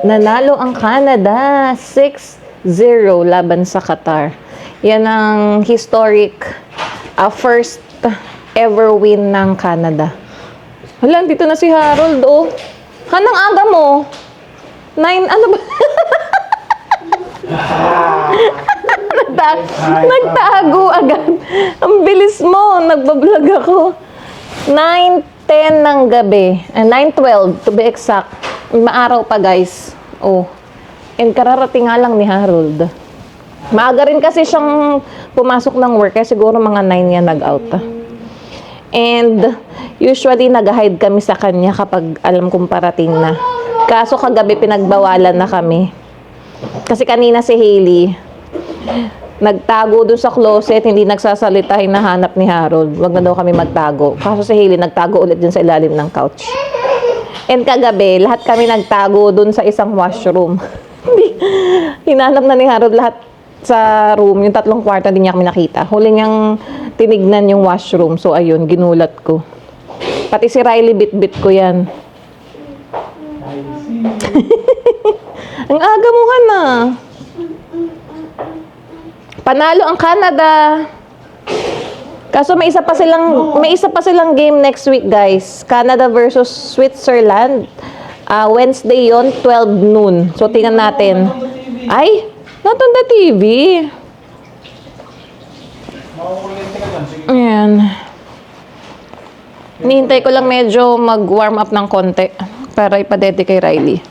Nanalo ang Canada 6-0 laban sa Qatar. Yan ang historic first ever win ng Canada. Hala, dito na si Harold, oh. Hanang aga mo? 9, ano ba? Nagtago agad. Ang bilis mo, nagbablog ako. 9:10 ng gabi. 9:12 to be exact. Maaraw pa, guys. Oh. And kararating nga lang ni Harold. Maaga rin kasi siyang pumasok ng work. Kaya siguro mga 9 yan nag-out. And usually nag-hide kami sa kanya kapag alam kong parating na. Kaso kagabi pinagbawalan na kami. Kasi kanina si Hailey nagtago dun sa closet, hindi nagsasalita, hinahanap ni Harold. Wag na daw kami magtago. Kaso si Hailey nagtago ulit dun sa ilalim ng couch. And kagabi, lahat kami nagtago dun sa isang washroom. Hinanap na ni Harold lahat sa room. Yung 3 kwarto, hindi niya kami nakita. Huli niyang tinignan yung washroom. So, ayun, ginulat ko. Pati si Riley, bit-bit ko yan. Ang aga mo ka na. Panalo ang Canada. Kaso may isa pa silang game next week, guys. Canada versus Switzerland. Wednesday yon, 12 noon. So tingnan natin. Ay, not on the TV. Ayan. Nihintay ko lang medyo mag-warm up ng konti para ipadede kay Riley.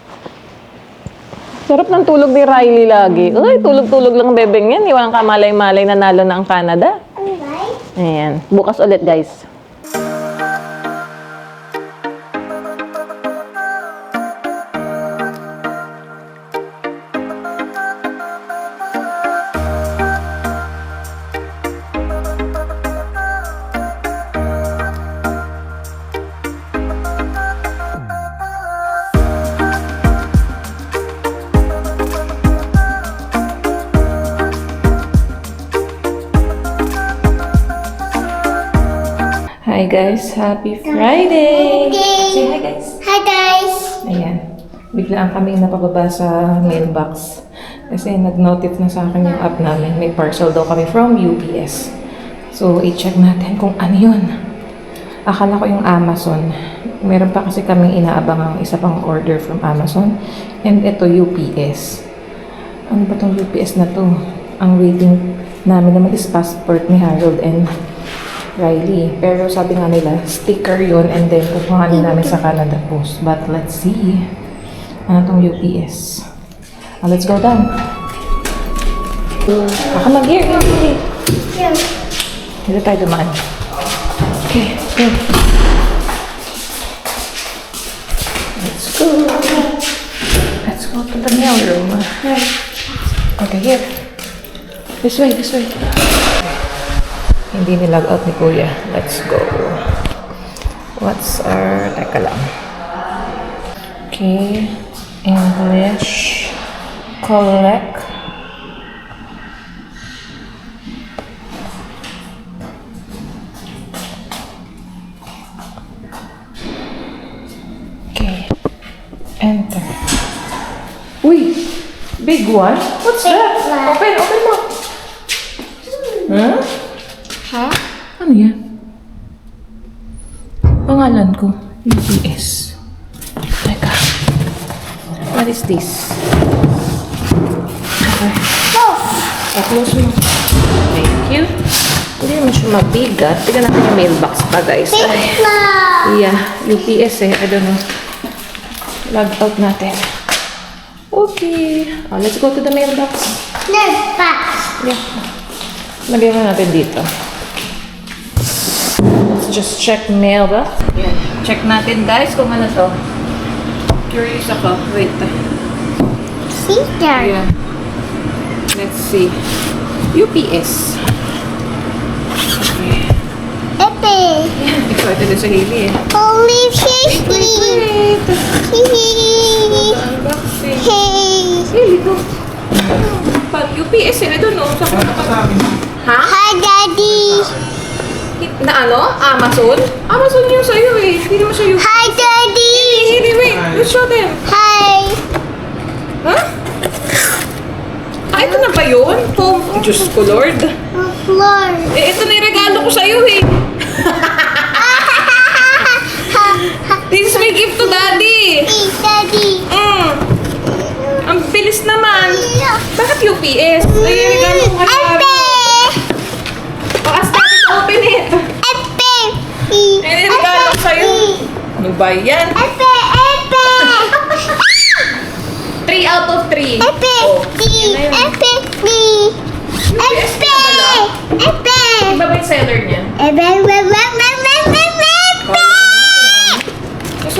Sarap ng tulog ni Riley lagi. Uy, tulog-tulog lang bebeng yan. Iwalang kamalay-malay, nanalo na ang Canada. Ayan. Bukas ulit, guys. Hi guys, happy Friday! Say hi guys! Hi guys! Ayan, biglaan kami napababa sa mailbox kasi nag-notif na sa akin yung app namin. May parcel daw kami from UPS. So, i-check natin kung ano yun. Akala ko yung Amazon. Meron pa kasi kaming inaabang ang isa pang order from Amazon. And ito, UPS. Ano ba tong UPS na to? Ang waiting namin naman is passport ni Harold and Riley. Pero sabi nga nila, sticker yun and then kukuhanin namin sa Canada Post. But let's see. Ano tong UPS? Let's go down. Baka mag-gear. Dito tayo dumaan. Okay, go. Let's go. Let's go to the mail room. Okay, here. This way, this way. Hindi nilag out ni Kuya. Let's go. What's our... Teka lang. Okay. English. Collect. Okay. Enter. Uy! Big one? What's that? Open! Open mo! Huh? Huh? Ano yan? Pangalan ko, UPS. Teka. What is this? Okay. Close mo. Thank you. Hindi naman siya mabigat. Tignan natin yung mailbox pa, guys. Yeah, UPS eh. I don't know. Log out natin. Okay. Let's go to the mailbox. Mailbox. Yeah. Lagyan na natin dito. Let's just check mailbox. Yeah. Check natin, guys, kung ano to. Curious ako. Wait. Sticker. Yeah. Let's see. UPS. Okay. Ete. Yeah, excited din sa Hailey eh. Holy safety. Unboxing. Hey. Hailey, ito. Pag UPS sila doon, no? Ha? Hi, Daddy. Na ano? Amazon? Amazon yung sa'yo eh. Hindi naman siya UPS. Hi, Daddy. Hailey, wait. Let's show them. Hi. Ha? Ah, ito na ba yun? Oh, Diyos ko, Lord. Floor. Eh, ito na yung regalo ko sa'yo eh. This is my gift to Daddy. Hey, Daddy. Ang bilis naman. Bakit UPS? Ay, regalo ko kay Daddy. Epe. Oh, ask Daddy to open it. Epe. Eh, regalo ko sa'yo. Ano ba yan? Epe. Epe. 3 out of 3. Epe. Epe. Epe. Epe. Iba ba yung seller niya? Epe.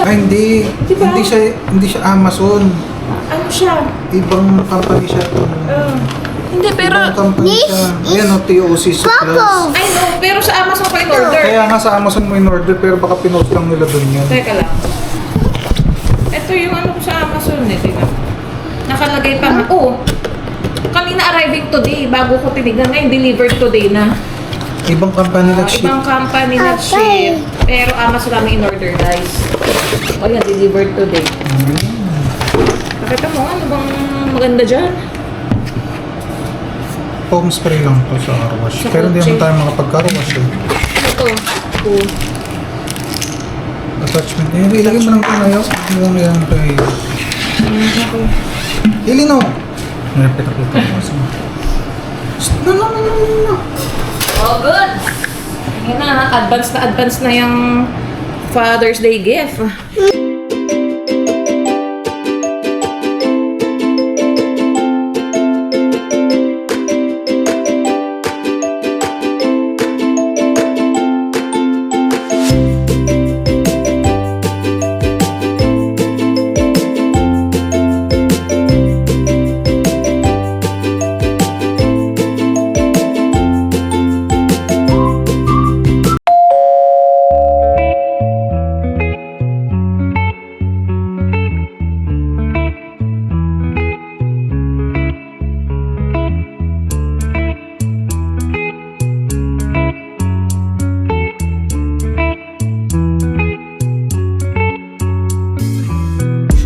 Ay, hindi. Diba? Hindi siya Amazon. Ano siya? Ibang company siya. Hindi, pero... Ibang company siya. Ayan o, TOC Supplies. I know, pero sa Amazon ko in-order. Kaya nga sa Amazon mo in-order, pero baka pinost lang nila dun yan. Teka lang. Ito yung ano ko sa Amazon eh. Tingnan. Nakalagay pa nga. Oh, kanina arriving today. Bago ko tinignan. Ngayon, delivered today na. Ibang company nag-ship. Ibang company nag-ship. Pero Amazon namin in-order, guys. O yan, delivered today. Pakita mo, ano bang maganda dyan? Foam spray lang to sa car wash. Sa Pero hindi kotse. naman tayo makapag-car wash eh. Ito. Oh. Attachment. Eh, ilagay mo lang ito na yun. Ilagay mo yan kay... Ilino! May kita-kita mo kasi. No. Oh, good. Yan na, advance na yung Father's Day gift.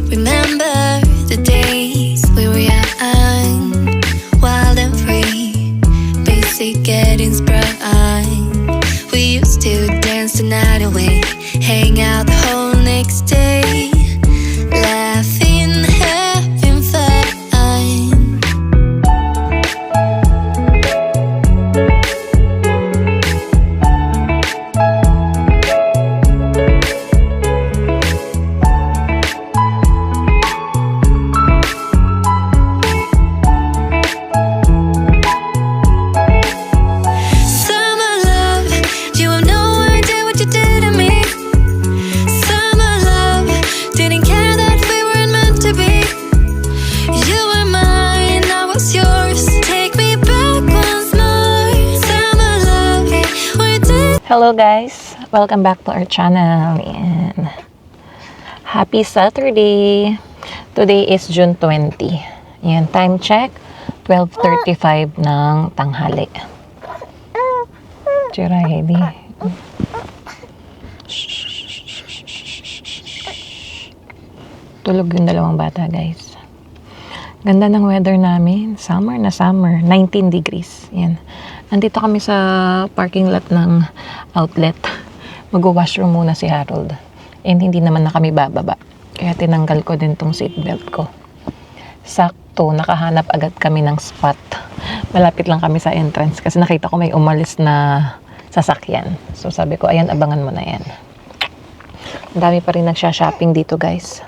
Remember the days we were young, wild and free, basic getting sprung. We used to dance the night away, hang out the whole next day, laughing, having fun. Summer love, you have no idea what you did to me. Summer love, didn't care that we weren't meant to be. You were mine, I was yours. Take me back once more. Summer love, we did. Hello guys! Welcome back to our channel. Yan. Happy Saturday! Today is June 20. Yan, time check, 12:35 ng tanghali. Tira, Heidi. Tulog yung dalawang bata, guys. Ganda ng weather namin. Summer na summer. 19 degrees. Yan. Nandito kami sa parking lot ng outlet. Mag-washroom muna si Harold. And hindi naman na kami bababa. Kaya tinanggal ko din tong seatbelt ko. Sakto, nakahanap agad kami ng spot. Malapit lang kami sa entrance kasi nakita ko may umalis na sasakyan. So sabi ko, ayan, abangan mo na yan. Ang dami pa rin nagsha-shopping dito, guys.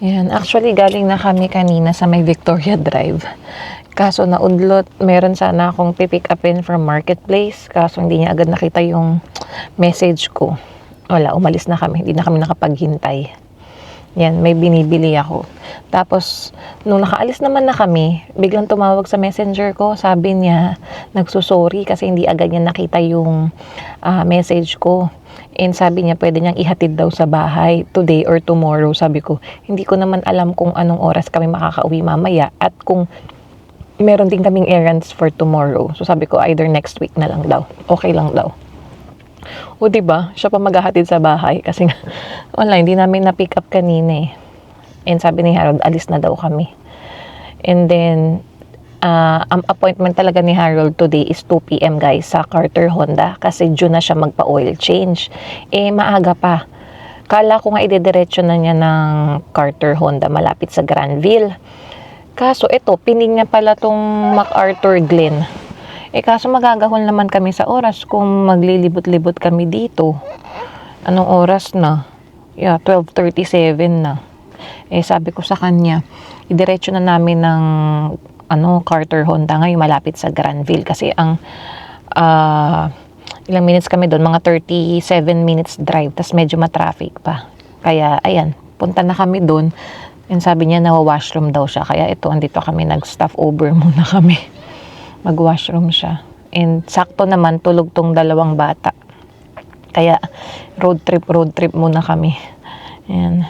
Yan, actually galing na kami kanina sa may Victoria Drive. Kaso naudlot, meron sana akong pipick upin from Marketplace. Kaso hindi niya agad nakita yung message ko. Wala, umalis na kami. Hindi na kami nakapaghintay. Yan, may binibili ako. Tapos, nung nakaalis naman na kami, biglang tumawag sa messenger ko. Sabi niya, nagsusorry kasi hindi agad niya nakita yung message ko. And sabi niya, pwede niyang ihatid daw sa bahay today or tomorrow. Sabi ko, hindi ko naman alam kung anong oras kami makakauwi mamaya at kung meron din kaming errands for tomorrow. So sabi ko, either next week na lang daw. Okay lang daw. O diba, siya pa maghahatid sa bahay kasi nga, wala, hindi namin na-pick up kanina eh. And sabi ni Harold, alis na daw kami. And then, ang appointment talaga ni Harold today is 2 p.m. guys sa Carter Honda kasi due na siya magpa-oil change. Eh, maaga pa. Kala ko nga idediretso na niya ng Carter Honda malapit sa Granville. Kaso ito, pining niya pala tong MacArthur Glen. Eh kaso magagahol naman kami sa oras kung maglilibot-libot kami dito. Anong oras na? Yeah, 12:37 na. Eh sabi ko sa kanya, idiretso na namin ng Carter Honda ngayon malapit sa Granville kasi ang ilang minutes kami doon, mga 37 minutes drive, tas medyo matraffic pa. Kaya ayan, punta na kami doon. And sabi niya nawa-washroom daw siya. Kaya ito, andito kami, nag-stop over muna kami. Mag-washroom siya. And sakto naman, tulog tong dalawang bata. Kaya road trip muna kami. Ayan.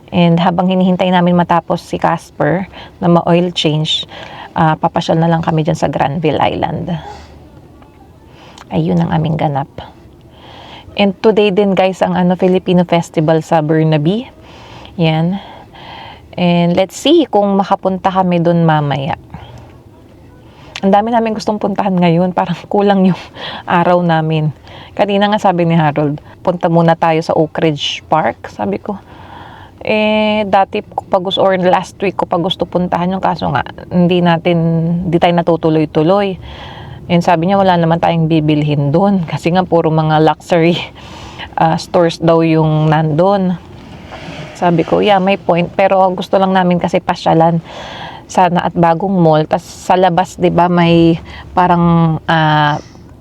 And habang hinihintay namin matapos si Casper na ma-oil change, papasyal na lang kami dyan sa Granville Island. Ayun ang aming ganap. And today din guys, ang Filipino Festival sa Burnaby. Yan. And let's see kung makapunta kami doon mamaya. Ang dami namin gustong puntahan ngayon. Parang kulang yung araw namin. Kanina nga sabi ni Harold, punta muna tayo sa Oak Ridge Park. Sabi ko, dati ko pa gusto, or last week ko pa gusto puntahan yung kaso nga, hindi tayo natutuloy-tuloy. And sabi niya, wala naman tayong bibilhin doon. Kasi nga, puro mga luxury stores daw yung nandun. Sabi ko, yeah, may point. Pero gusto lang namin kasi pasyalan sana at bagong mall. Tas sa labas, di ba, may parang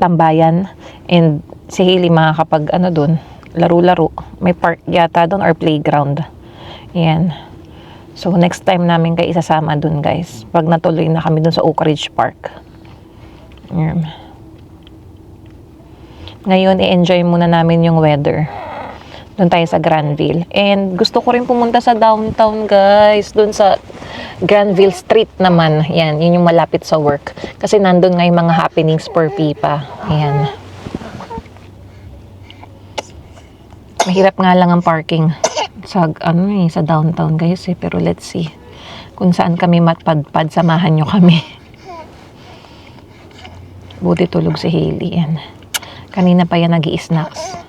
tambayan. And si Hailey makakapag doon, laro-laro. May park yata doon or playground. Yan. So, next time namin kayo isasama doon, guys. Pag natuloy na kami doon sa Oak Ridge Park. Yan. Ngayon, i-enjoy muna namin yung weather. Doon tayo sa Granville. And gusto ko rin pumunta sa downtown, guys. Doon sa Granville Street naman. Yan, yun yung malapit sa work. Kasi nandun nga yung mga happenings for Pipa. Yan. Mahirap nga lang ang parking sa sa downtown, guys. Pero let's see kung saan kami matpadpad. Samahan nyo kami. Buti tulog si Hailey. Yan. Kanina pa yan nag-i-snacks.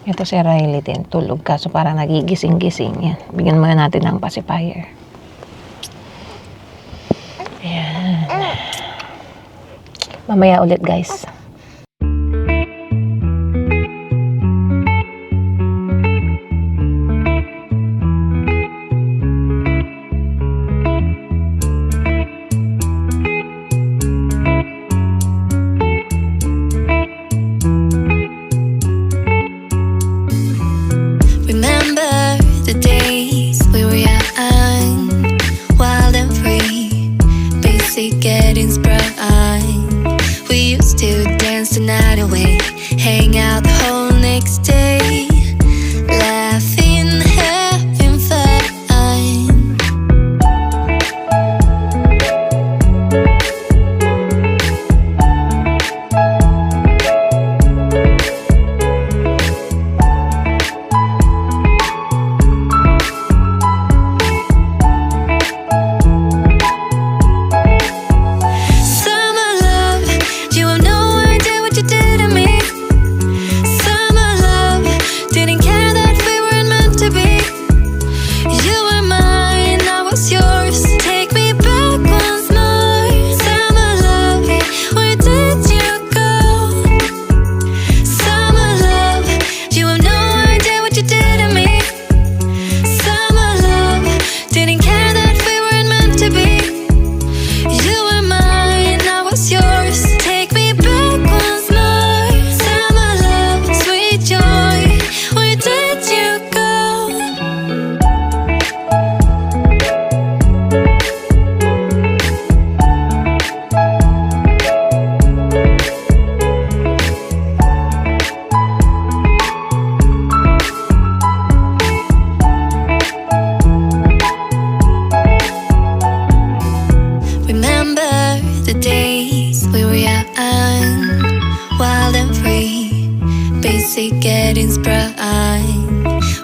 Ito si Riley din, tulog ka. So parang nagigising-gising. Yan. Bigyan muna natin ng pacifier. Ayan. Mamaya ulit, guys. Remember the days we were young, wild and free, basic getting sprung. We used to see getting sprung.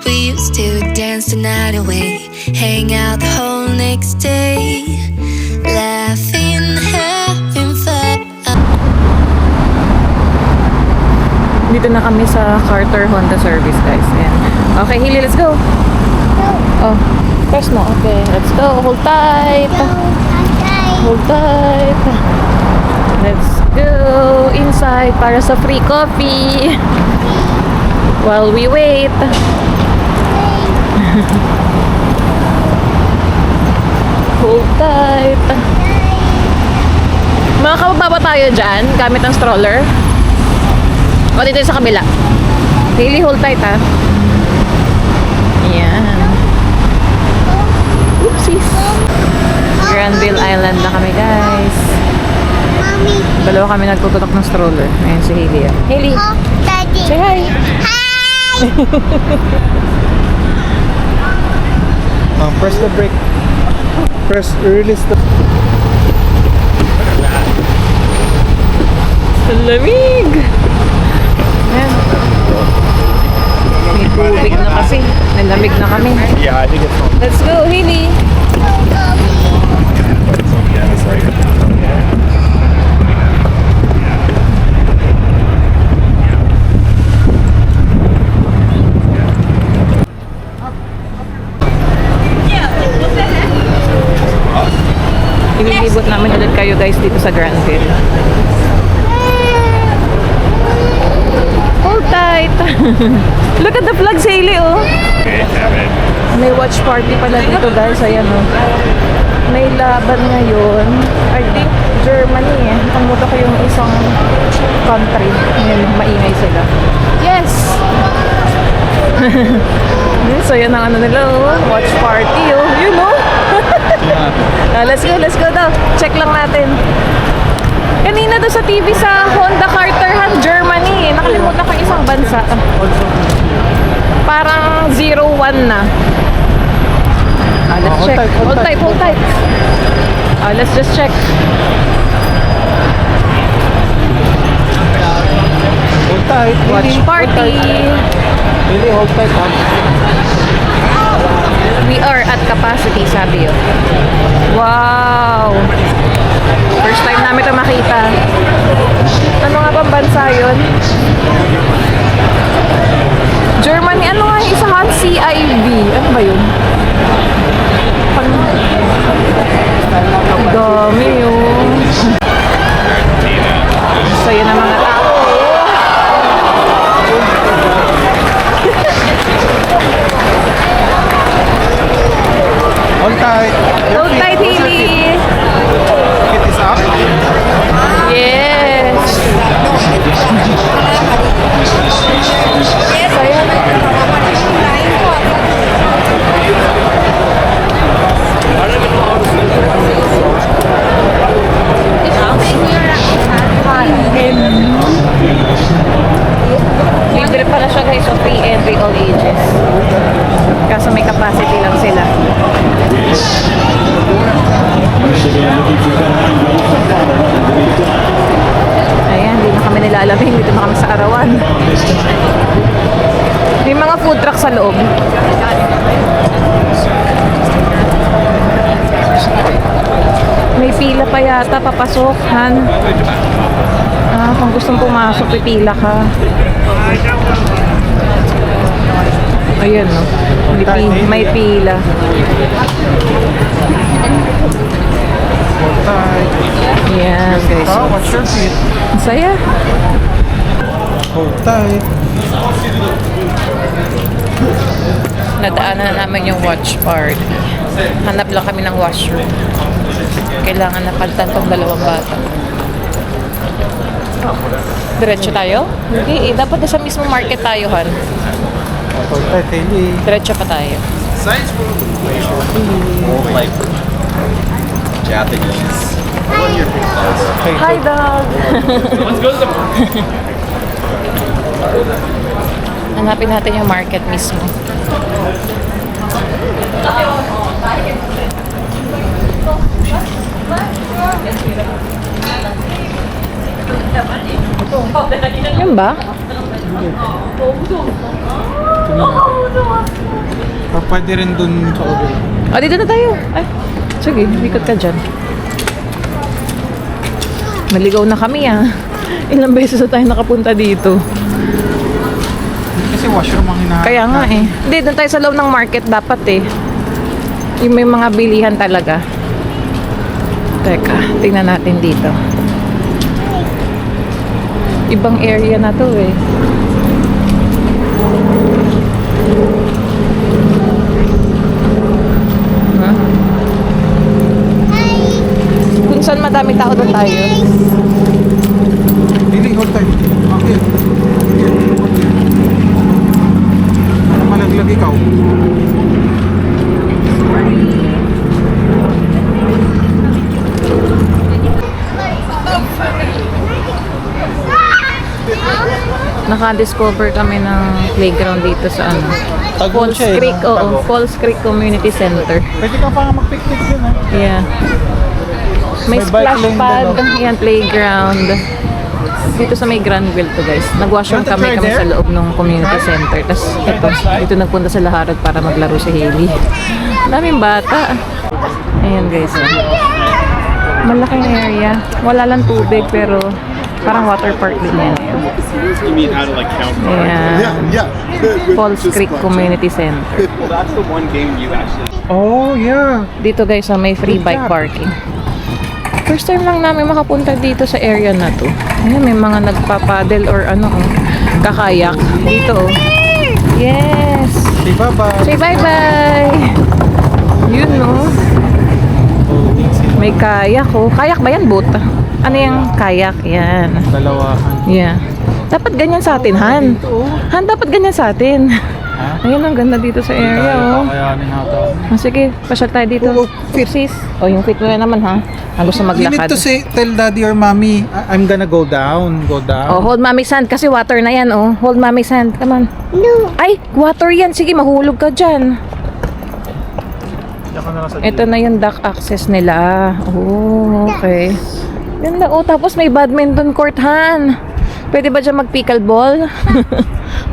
We used to dance the night away, hang out the whole next day, laughing, having fun. Dito na kami sa Carter Honda Service, guys. Ayan. Okay, Hili, let's go. Oh, press mo. Okay, let's go. Hold tight. Hold tight. Let's go inside para sa free coffee. While we wait. Hold tight. Makakababa tayo dyan gamit ang stroller. O dito sa kabila. Hailey, hold tight ha. Yan. Oopsies. Granville Island na kami, guys. Mommy. Dalawa kami nagtututok ng stroller. Ayan si Hailey. Hailey, Oh, Daddy. say hi. Hi. Press the brake. Release the... Ang lamig. Ayan. May tubig na kasi. Nalamig na kami. Yeah, I think it's on. Let's go, Hailey. Ililibot namin ulit kayo guys dito sa Granville. Hold tight. Look at the flags, Hailey, oh. May watch party pala dito guys. Ayan, oh. May laban ngayon. I think Germany, eh. Pamuto ko yung isang country. Ngayon, maingay sila. Yes! So, yan ang ano nila, oh. Watch party, oh. You know? Let's go daw. Check lang natin. Kanina doon sa TV sa Honda Carterham, Germany. Nakalimutan ko isang bansa. Parang 0-1 na. Let's check. Hold tight. Let's just check. Hold tight. Watch party. Really hold tight, ha? We are at capacity, sabi yun. Wow! First time namin ito makita. Ano nga bang bansa yun? Germany, ano nga yung isahan? CIV. Ano ba yun? Ang dami yun. Saya na mga tao. Hold tight. Hold tight, Hailey. It is up. Yes. Saya. Libre pala siya guys, so free entry all ages. Kaso may capacity lang sila. Ayan, hindi na kami nilalamig. Dito na kami sa arawan. May mga food truck sa loob. May pila pa yata, papasok, Han. Kung gustong pumasok, pipila ka. Ayan, no? May pila. Hold tight. Ayan, guys. Oh, watch your feet. Ang saya. Hold tight. Nadaanan na namin yung watch party. Hanap lang kami ng washroom. Kailangan napalitan tong dalawang bata. Diretso tayo? Hindi, dapat sa mismo market tayo, Han. Hold tight, Hailey. Diretso pa tayo. More like Japanese. Hi, dog! Hanapin natin yung market mismo. Yun ba? Tingnan natin. Pwede rin dun sa kabila. Dito na tayo. Ay, sige, ikot ka dyan. Naligaw na kami Ilang beses na tayo nakapunta dito. Kasi washroom ang hinahanap. Kaya nga Hindi, doon tayo sa loob ng market dapat Yung may mga bilihan talaga. Teka, tingnan natin dito. Ibang area na to Huh? Kung saan madaming tao doon tayo. Hindi, hold time. Okay. Para malaglag ikaw. Naka-discover kami ng playground dito sa Tagol Falls siya, Creek, no? Tago. Falls Creek Community Center. Pwede ka pa nga mag-picnic dun, ha? Yeah. May May bike splash lane pad, din, yan, playground. Dito sa may Granville to guys. Nag-washroom Want to kami try there? sa loob ng community center. Tapos dito nagpunta sa Laharag para maglaro si Hailey. Daming bata. Ayan guys. Malaking area. Wala lang tubig pero parang water park din yan. You mean how to like count cards? Ayan. Falls Just Creek blackjack. Community Center. Well, that's the one game you actually. Oh, yeah. Dito guys, may free Good bike job. parking. First time lang namin makapunta dito sa area na to. Ayan, may mga nagpapadel or kakayak. Dito Yes! Say bye-bye. Say bye-bye! Yun May kayak Kayak ba yan? Boat? Ano yung kayak? Yan. Dalawahan. Yeah. Dapat ganyan sa atin, Han. Han, dapat ganyan sa atin. Ayun, ang ganda dito sa area, Kakayanin natin. Sige, pasyal tayo dito. Sis. Yung fit mo na naman, ha? Ang gusto You need maglakad. to say, tell daddy or mommy, I'm gonna go down. Go down. Hold mommy's hand kasi water na yan, Hold mommy's hand. Come on. No. Ay, water yan. Sige, mahulog ka dyan. Diyan ka na lang sa Ito na yung dock access nila. Oh, okay. Ganda. Tapos may badminton court, Han. Pwede ba dyan mag-pickleball?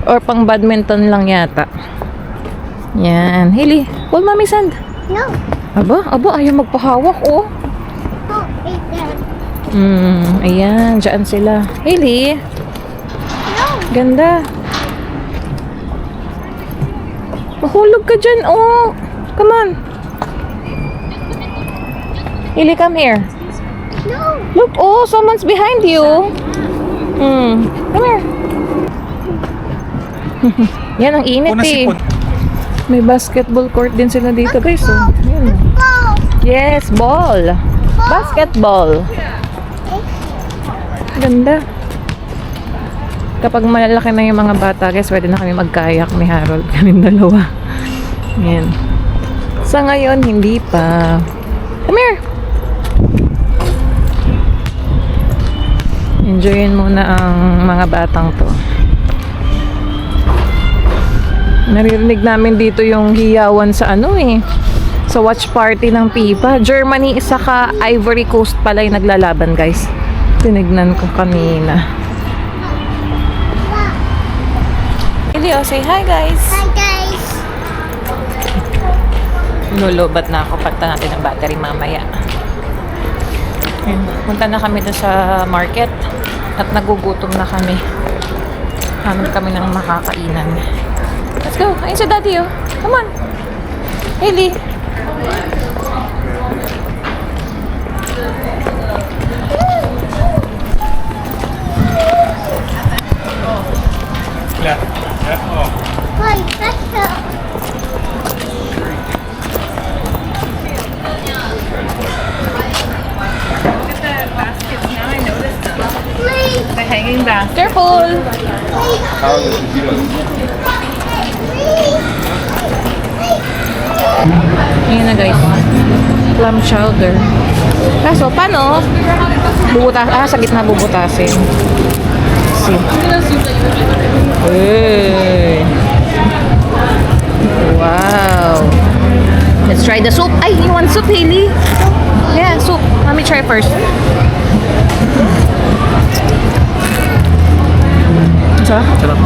Or pang badminton lang yata. Yan. Hailey, hold mommy's hand. No. Aba, ayaw magpahawak, No. It's there. Ayan, dyan sila. Hailey, No. ganda. Mahulog ka dyan, Come on. Hailey, come here. No. Look, someone's behind you. Come here. Yan, ang init Una sipon. May basketball court din sila dito, guys. Yan. Ball. Yes, ball. Basketball. Ganda. Kapag malalaki na yung mga bata, guys, pwede na kami magkayak ni Harold. Kaming dalawa. Yan. Sa ngayon, hindi pa. Come here. Enjoyin muna ang mga batang to. Naririnig namin dito yung hiyawan sa sa watch party ng FIFA. Germany saka Ivory Coast pala yung naglalaban, guys. Tinignan ko kanina. Elio, say hi, guys. Hi, guys. Lulubat na ako. Pagta natin ang battery mamaya. Punta na kami doon sa market at nagugutom na kami. Hanap kami ng makakainan. Let's go. Ayun si Daddy, Come on. Hailey. Hi, that's a... Please. They're hanging down. Careful. Ayan na, guys. Clam chowder. Kaso, paano? Sa gitna bubutasin. See. Hey. Wow. Let's try the soup. Ay, you want soup, Hailey? Yeah, soup. Let me try first. Sarap. Sarap.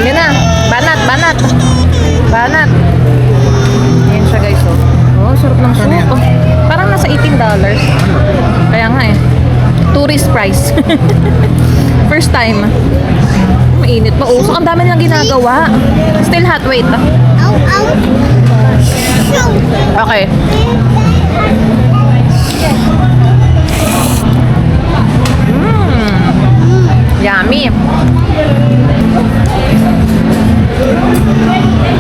Yan na. Banat, banat. Banat. Yan siya guys, oh. Oh, sarap ng soup. Oh. Parang nasa $18. Kaya nga eh. Tourist price. First time. Mainit pa. Usok. Ang dami nilang ginagawa. Still hot. Wait. Ow, ow. Shoot. Okay. Yummy.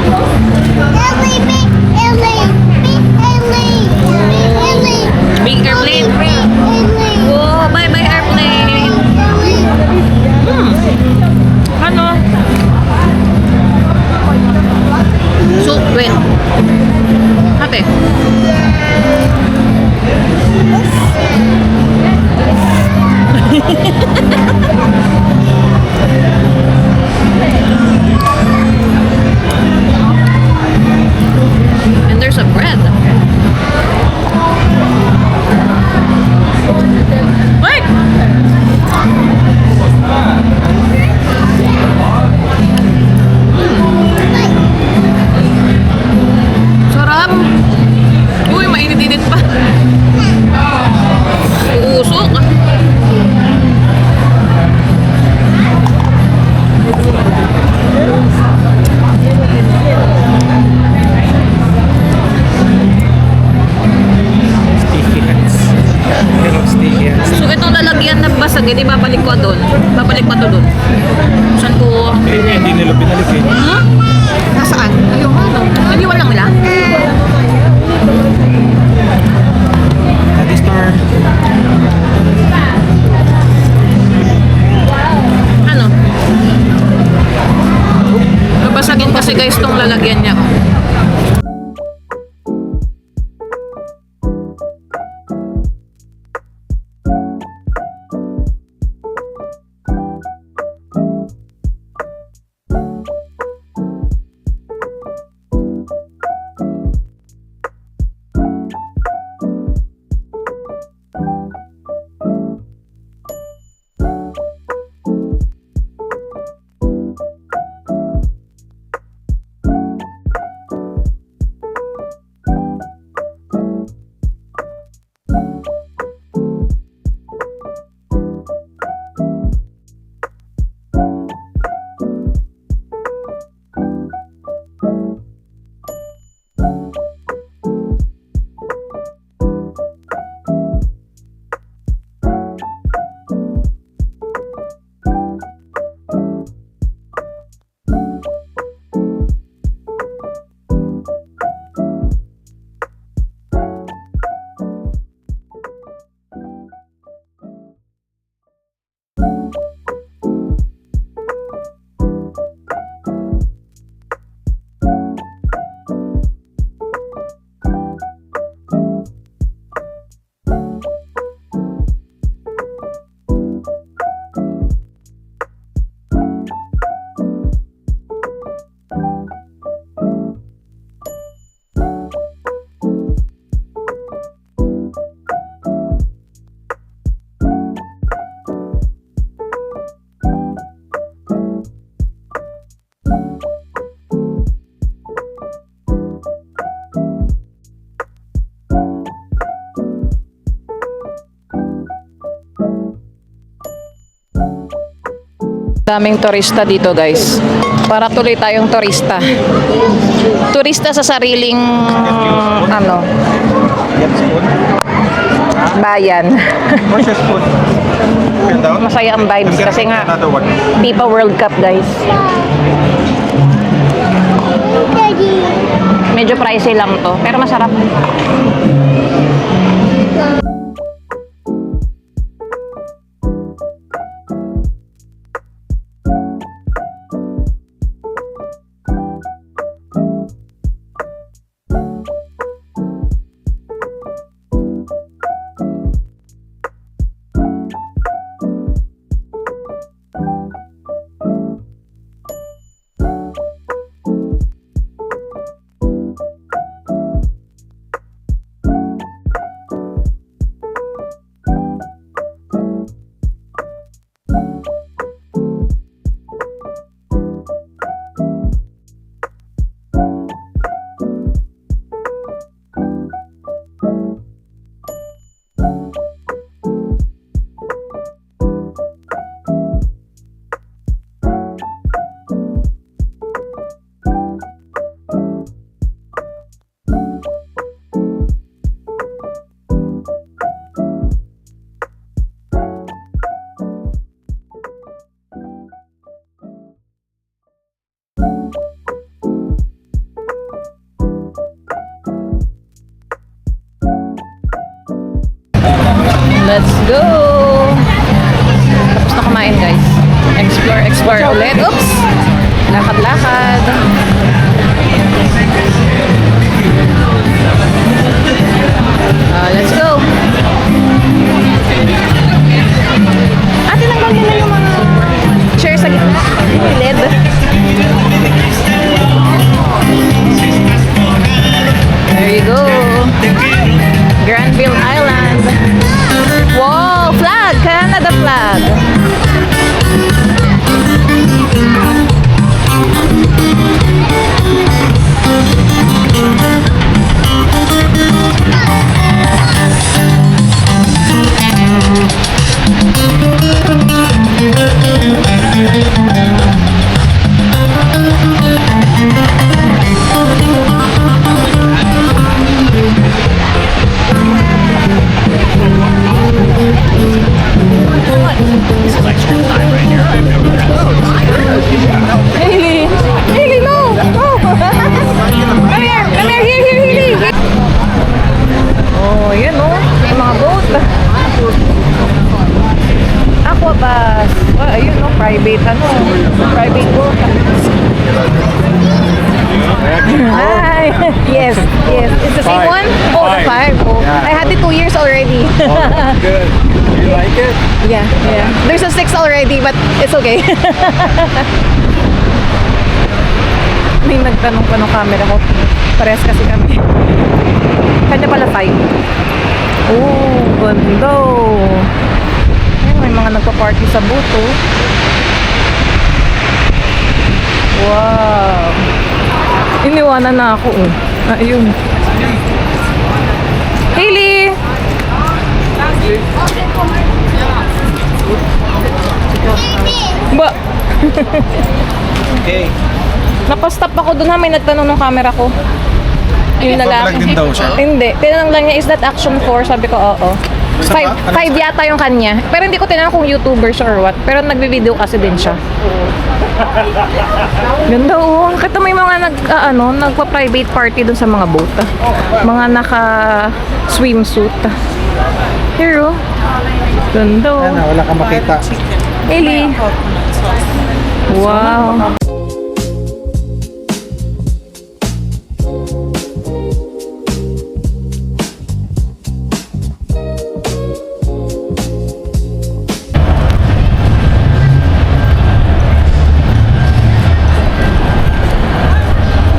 Ellie, big Ellie. Big Ellie. Big Ellie. Big airplane. Big Ellie. Oh, bye-bye airplane. Ano? Soup. Wait. Ate. And there's a bread. Wait! Sarap! Uy, mainit-init pa. Uusok. Sticky hands. Pero sticky hands. So, itong lalagyan na basag, hindi babalik ko doon. Babalik pa to doon. Saan ko? Hindi nila binalik eh. Hmm? Nasaan? Ayun, ano? Iniwan lang nila? Daddy store. Ano? Babasagin kasi guys tong lalagyan niya. Daming turista dito guys. Para tuloy tayong turista. Turista sa sariling ano, Get spoon. bayan. Where's your spoon? Feel down? Masaya ang vibes kasi nga Another one. FIFA World Cup guys. Daddy. Medyo pricey lang to, pero masarap. Let's go! Tapos na kumain, guys. Explore ulit. Oops! Lakad-lakad. Let's go! Ate, tanggal nila yung mga chair sa gitna. Gilid. There you go. Granville Island. Wow! Flag! Canada flag! Hailey! Hailey, no! No! Come here! Come here! Here, Hailey! Oh, yan oh. May mga boat. Aquabus. Oh, ayun oh. Private Private boat. Hi! Yes, yes. It's the same one? Oh, the 5. Oh. I had it 2 years already. Good. You like it? Yeah, yeah. There's a 6 already, but it's okay. May nagtanong pa ng camera ko. Pares kasi kami. Kanya pala 5. Oh, ganda. Ayun, may mga nagpa-party sa buto. Wow. Iniwanan na ako. Oh. Ayun. Hailey! Ba? Okay. Napastop ako doon ha, may nagtanong ng camera ko. Yung lalaki. Vlog din daw siya? Hindi. Tinanong lang niya, is that Action 4? Sabi ko, oo. 5 yata yung kanya. Pero hindi ko tinanong kung YouTuber siya or what. Pero nagbe-video kasi din siya. Ganda oh. Kita may mga nagpa-private party doon sa mga boat. Mga naka-swimsuit. Here oh. Ganda oh. Ano, wala kang makita. Hailey. Wow.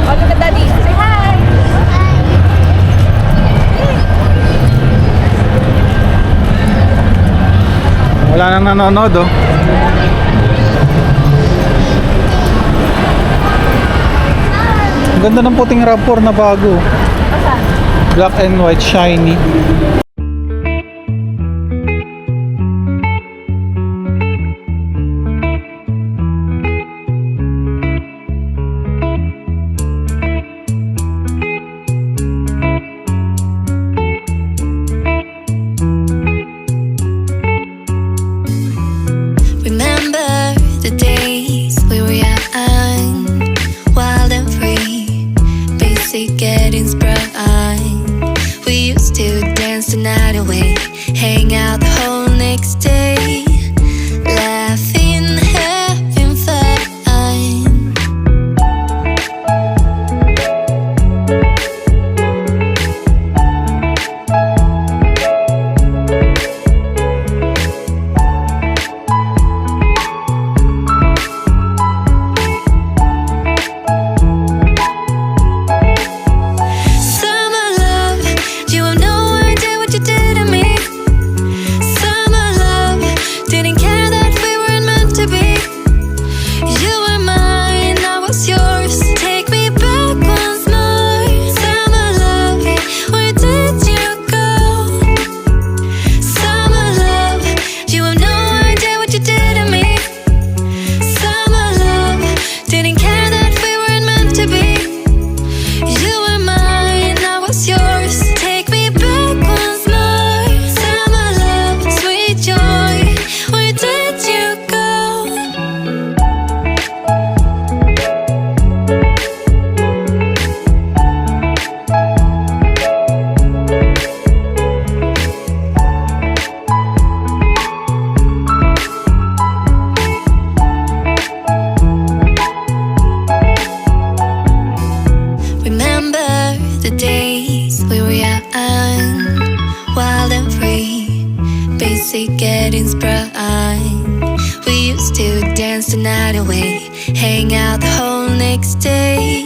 Oh, look at Daddy. Say hi. Wala nang nanonood oh. Ang ganda ng puting RAV4 na bago. Black and white, shiny. Remember the days we were young, wild and free, basic getting sprung. We used to dance the dance the night away, hang out the whole next day.